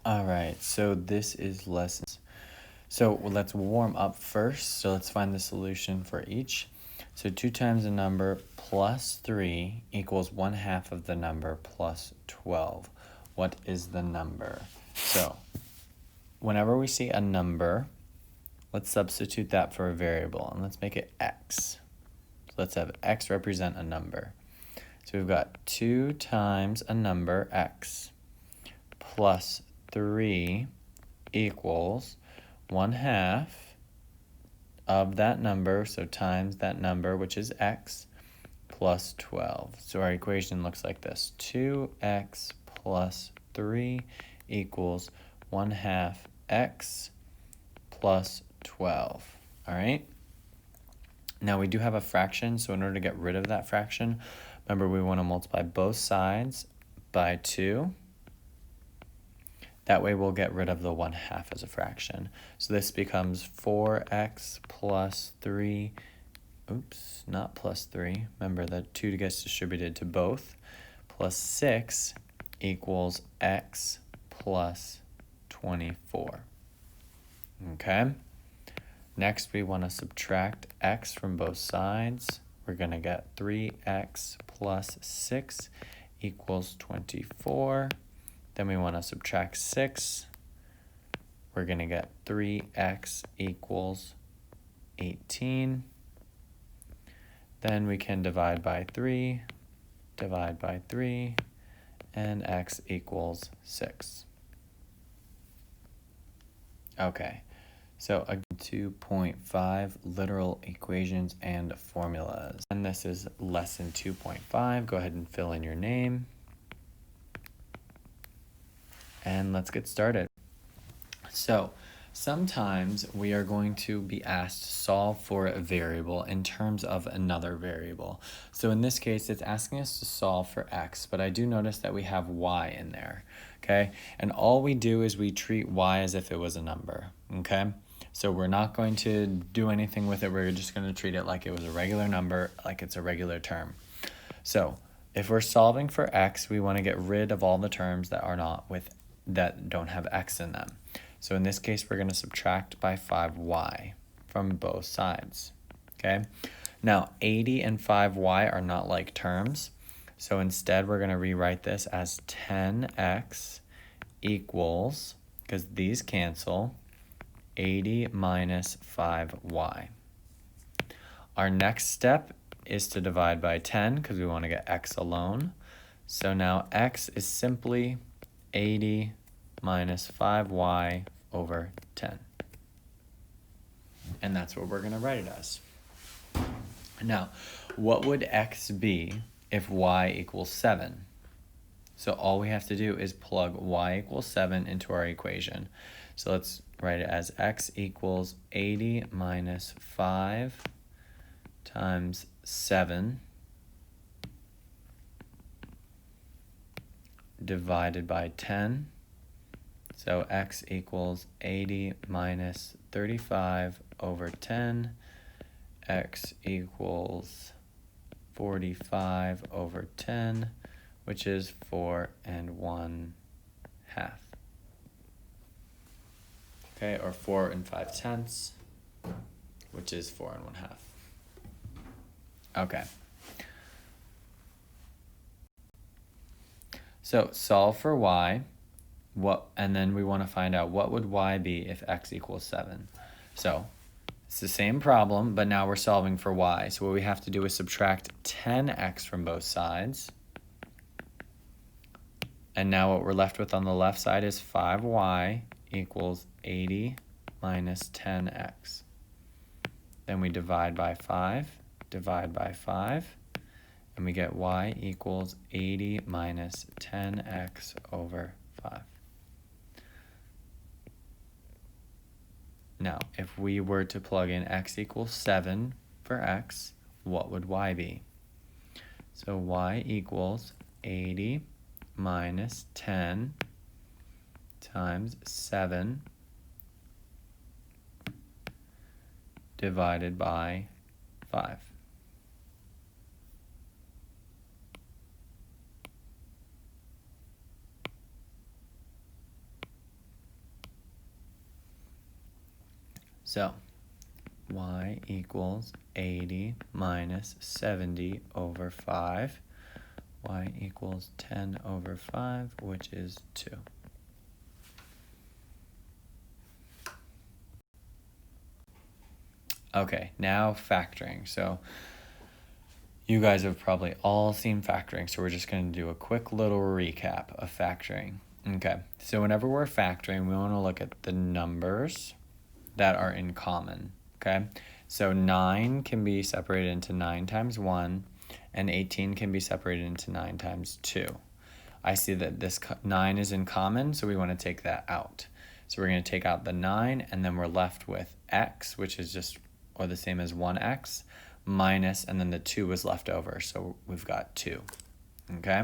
All right, so this is lessons. So let's warm up first. So let's find the solution for each. So 2 times a number plus 3 equals 1/2 of the number plus 12. What is the number? So whenever we see a number, let's substitute that for a variable, and let's make it x. So let's have x represent a number. So we've got 2 times a number x plus 3 equals 1/2 of that number, so times that number, which is x, plus 12. So our equation looks like this. 2x plus 3 equals 1/2 x plus 12. All right? Now we do have a fraction, so in order to get rid of that fraction, remember we want to multiply both sides by 2. That way we'll get rid of the 1/2 as a fraction. So this becomes 4x plus 3, oops, not plus 3. Remember that 2 gets distributed to both, plus 6 equals x plus 24. Okay? Next we want to subtract x from both sides. We're going to get 3x plus 6 equals 24. Then we want to subtract 6. We're going to get 3x equals 18. Then we can divide by 3, and x equals 6. Okay, so 2.5 literal equations and formulas. And this is lesson 2.5. Go ahead and fill in your name. And let's get started. So sometimes we are going to be asked to solve for a variable in terms of another variable. So in this case, it's asking us to solve for x, but I do notice that we have y in there, okay? And all we do is we treat y as if it was a number, okay? So we're not going to do anything with it. We're just going to treat it like it was a regular number, like it's a regular term. So if we're solving for x, we want to get rid of all the terms that don't have x in them. So in this case, we're going to subtract by 5y from both sides, okay? Now, 80 and 5y are not like terms, so instead we're going to rewrite this as 10x equals, because these cancel, 80 minus 5y. Our next step is to divide by 10, because we want to get x alone. So now x is simply 80 minus 5y over 10. And that's what we're going to write it as. Now, what would x be if y equals 7? So all we have to do is plug y equals 7 into our equation. So let's write it as x equals 80 minus 5 times 7 divided by 10. So x equals 80 minus 35 over 10. X equals 45 over 10, which is 4 1/2. Okay, or 4 5/10, which is 4 1/2. Okay. So solve for y, and then we want to find out what would y be if x equals 7. So it's the same problem, but now we're solving for y. So what we have to do is subtract 10x from both sides. And now what we're left with on the left side is 5y equals 80 minus 10x. Then we divide by 5, and we get y equals 80 minus 10x over 5. Now, if we were to plug in x equals 7 for x, what would y be? So y equals 80 minus 10 times 7 divided by 5. So y equals 80 minus 70 over 5. Y equals 10 over 5, which is 2. Okay, now factoring. So you guys have probably all seen factoring, so we're just going to do a quick little recap of factoring. Okay, so whenever we're factoring, we want to look at the numbers that are in common, okay? So 9 can be separated into 9 times 1, and 18 can be separated into 9 times 2. I see that this 9 is in common, so we want to take that out. So we're going to take out the 9, and then we're left with x, which is just, or the same as 1x, minus, and then the 2 was left over, so we've got 2, okay?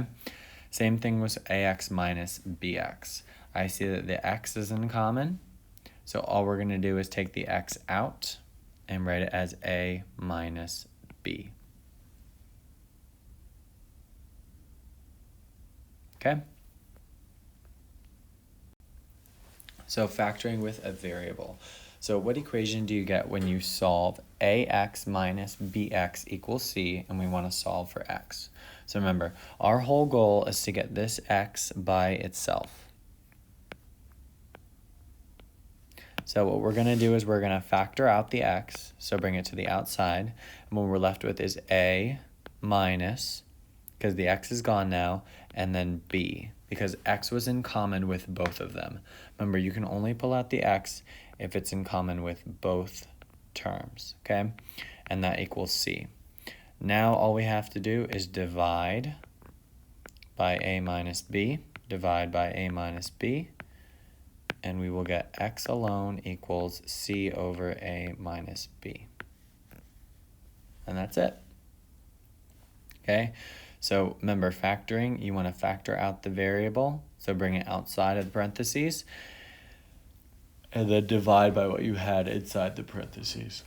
Same thing with ax minus bx. I see that the x is in common, so all we're going to do is take the x out and write it as a minus b. Okay? So factoring with a variable. So what equation do you get when you solve ax minus bx equals c, and we want to solve for x? So remember, our whole goal is to get this x by itself. So what we're going to do is we're going to factor out the x, so bring it to the outside, and what we're left with is a minus, because the x is gone now, and then b, because x was in common with both of them. Remember, you can only pull out the x if it's in common with both terms, okay? And that equals c. Now all we have to do is divide by a minus b, divide by a minus b, and we will get x alone equals c over a minus b. And that's it. Okay, so remember, factoring, you want to factor out the variable, so bring it outside of the parentheses, and then divide by what you had inside the parentheses.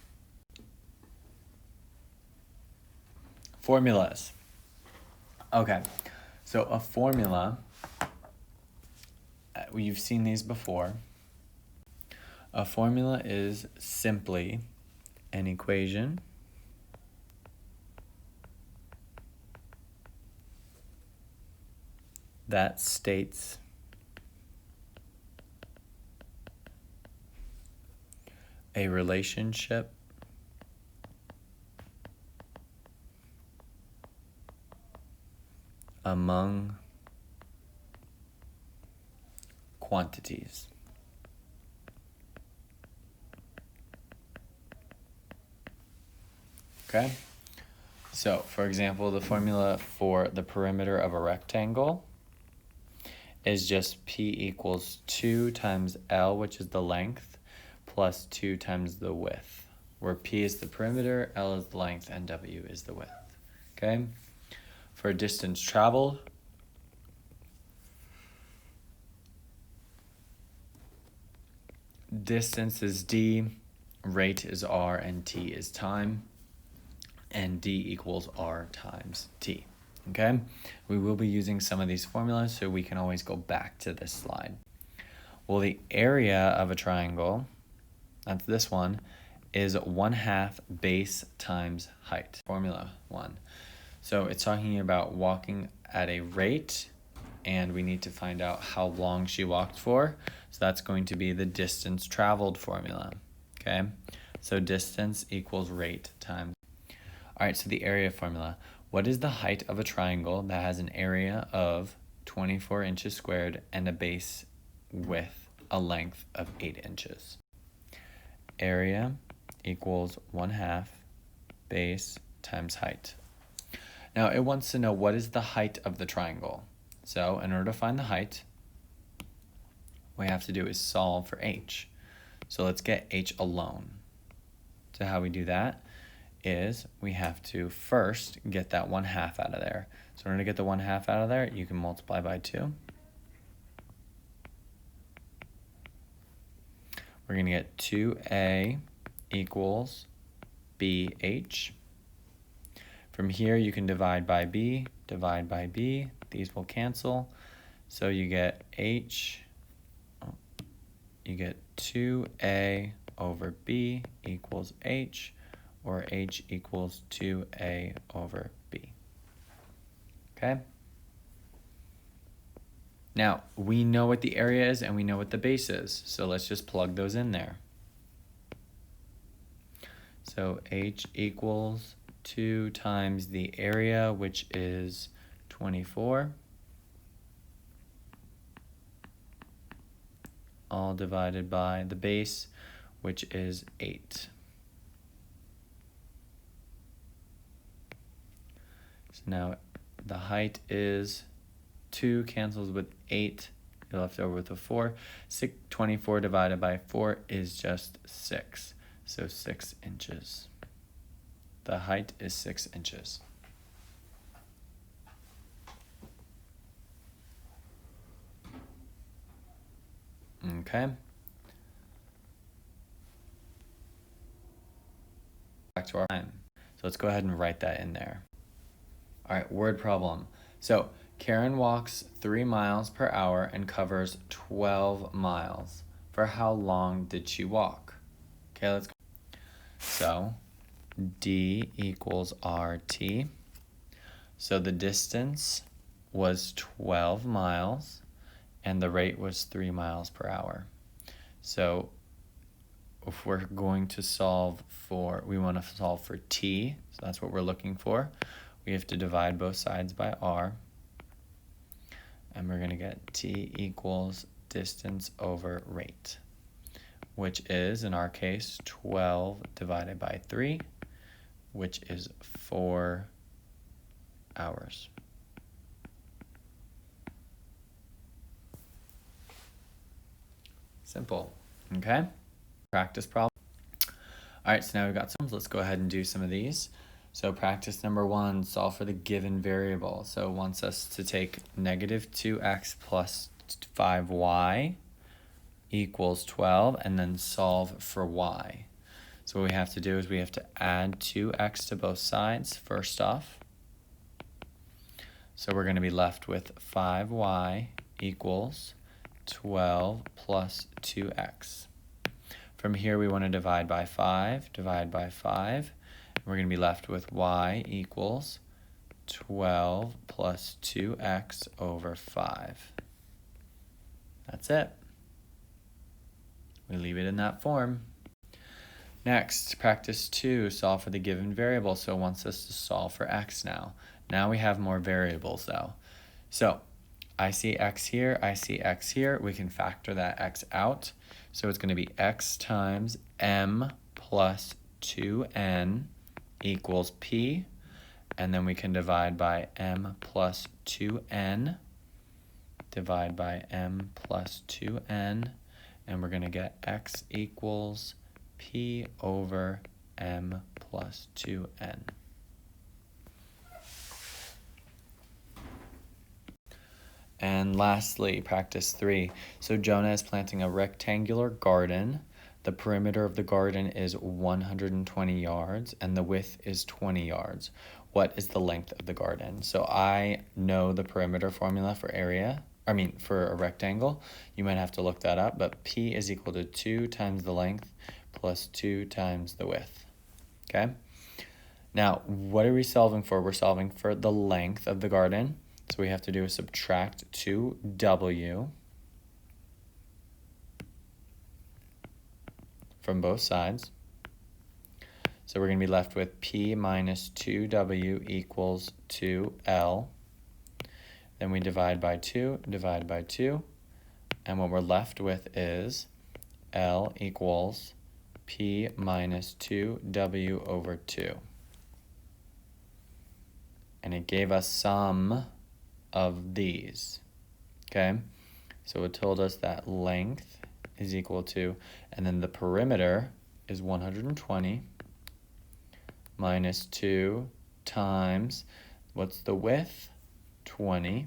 Formulas. Okay, so a formula, you've seen these before. A formula is simply an equation that states a relationship among quantities. Okay? So, for example, the formula for the perimeter of a rectangle is just P equals 2 times L, which is the length, plus 2 times the width, where P is the perimeter, L is the length, and W is the width. Okay? For distance traveled, distance is d, rate is r, and t is time, and d equals r times t. Okay, we will be using some of these formulas, so we can always go back to this slide. Well, the area of a triangle, that's this one, is 1/2 base times height. Formula 1. So it's talking about walking at a rate, and we need to find out how long she walked for. So that's going to be the distance traveled formula. Okay, so distance equals rate times. All right, so the area formula. What is the height of a triangle that has an area of 24 inches squared and a base with a length of 8 inches? Area equals 1/2 base times height. Now it wants to know what is the height of the triangle. So in order to find the height, what we have to do is solve for h. So let's get h alone. So how we do that is we have to first get that 1/2 out of there. So in order to get the 1/2 out of there, you can multiply by 2. We're going to get 2a equals bh. From here, you can divide by b, divide by b. These will cancel. So you get h, you get 2a over b equals h, or h equals 2a over b. Okay? Now, we know what the area is and we know what the base is, so let's just plug those in there. So h equals 2 times the area, which is 24, all divided by the base, which is 8. So now the height is 2 cancels with 8, you're left over with a 4. 24 divided by 4 is just 6, so 6 inches. The height is 6 inches. Okay. Back to our time. So let's go ahead and write that in there. All right, word problem. So Karen walks 3 miles per hour and covers 12 miles. For how long did she walk? Okay, let's go. So D equals RT. So the distance was 12 miles and the rate was 3 miles per hour. So if we're going to solve for, we want to solve for T, so that's what we're looking for. We have to divide both sides by R. And we're going to get T equals distance over rate, which is, in our case, 12 divided by 3, which is 4 hours. Simple, okay? Practice problem. All right, so now we've got some. Let's go ahead and do some of these. So practice number 1, solve for the given variable. So it wants us to take negative 2x plus 5y equals 12 and then solve for y. So what we have to do is we have to add 2x to both sides first off. So we're going to be left with 5y equals 12 plus 2x. From here we want to divide by 5, divide by 5. We're going to be left with y equals 12 plus 2x over 5. That's it. We leave it in that form. Next, practice 2, solve for the given variable. So it wants us to solve for x now. Now we have more variables though. So I see x here, I see x here. We can factor that x out. So it's going to be x times m plus 2n equals p. And then we can divide by m plus 2n. Divide by m plus 2n. And we're going to get x equals p over m plus 2n. And lastly, practice 3. So Jonah is planting a rectangular garden. The perimeter of the garden is 120 yards and the width is 20 yards. What is the length of the garden? So I know the perimeter formula for for a rectangle. You might have to look that up, but P is equal to 2 times the length plus 2 times the width. Okay? Now, what are we solving for? We're solving for the length of the garden. So we have to do is subtract 2w from both sides. So we're going to be left with P minus 2w equals 2l. Then we divide by 2, divide by 2. And what we're left with is L equals P minus 2w over 2. And it gave us some of these. Okay? So it told us that length is equal to, and then the perimeter is 120 minus 2 times, what's the width? 20,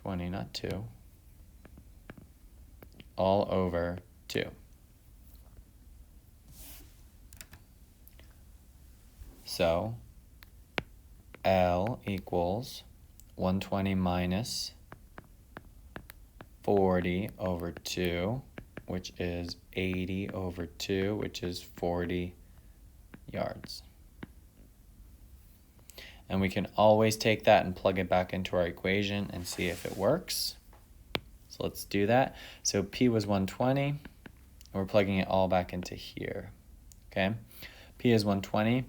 not 2, all over 2. So L equals 120 minus 40 over 2 which is 80 over 2, which is 40 yards. And we can always take that and plug it back into our equation and see if it works. So let's do that. So P was 120, and we're plugging it all back into here, okay? P is 120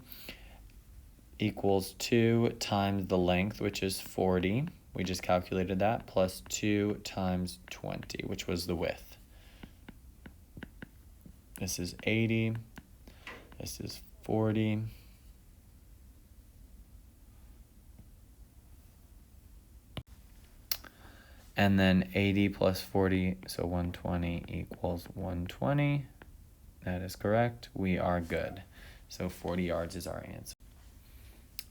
equals 2 times the length, which is 40. We just calculated that, plus 2 times 20, which was the width. This is 80. This is 40. And then 80 plus 40, so 120 equals 120. That is correct. We are good. So 40 yards is our answer.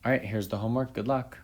All right, here's the homework. Good luck.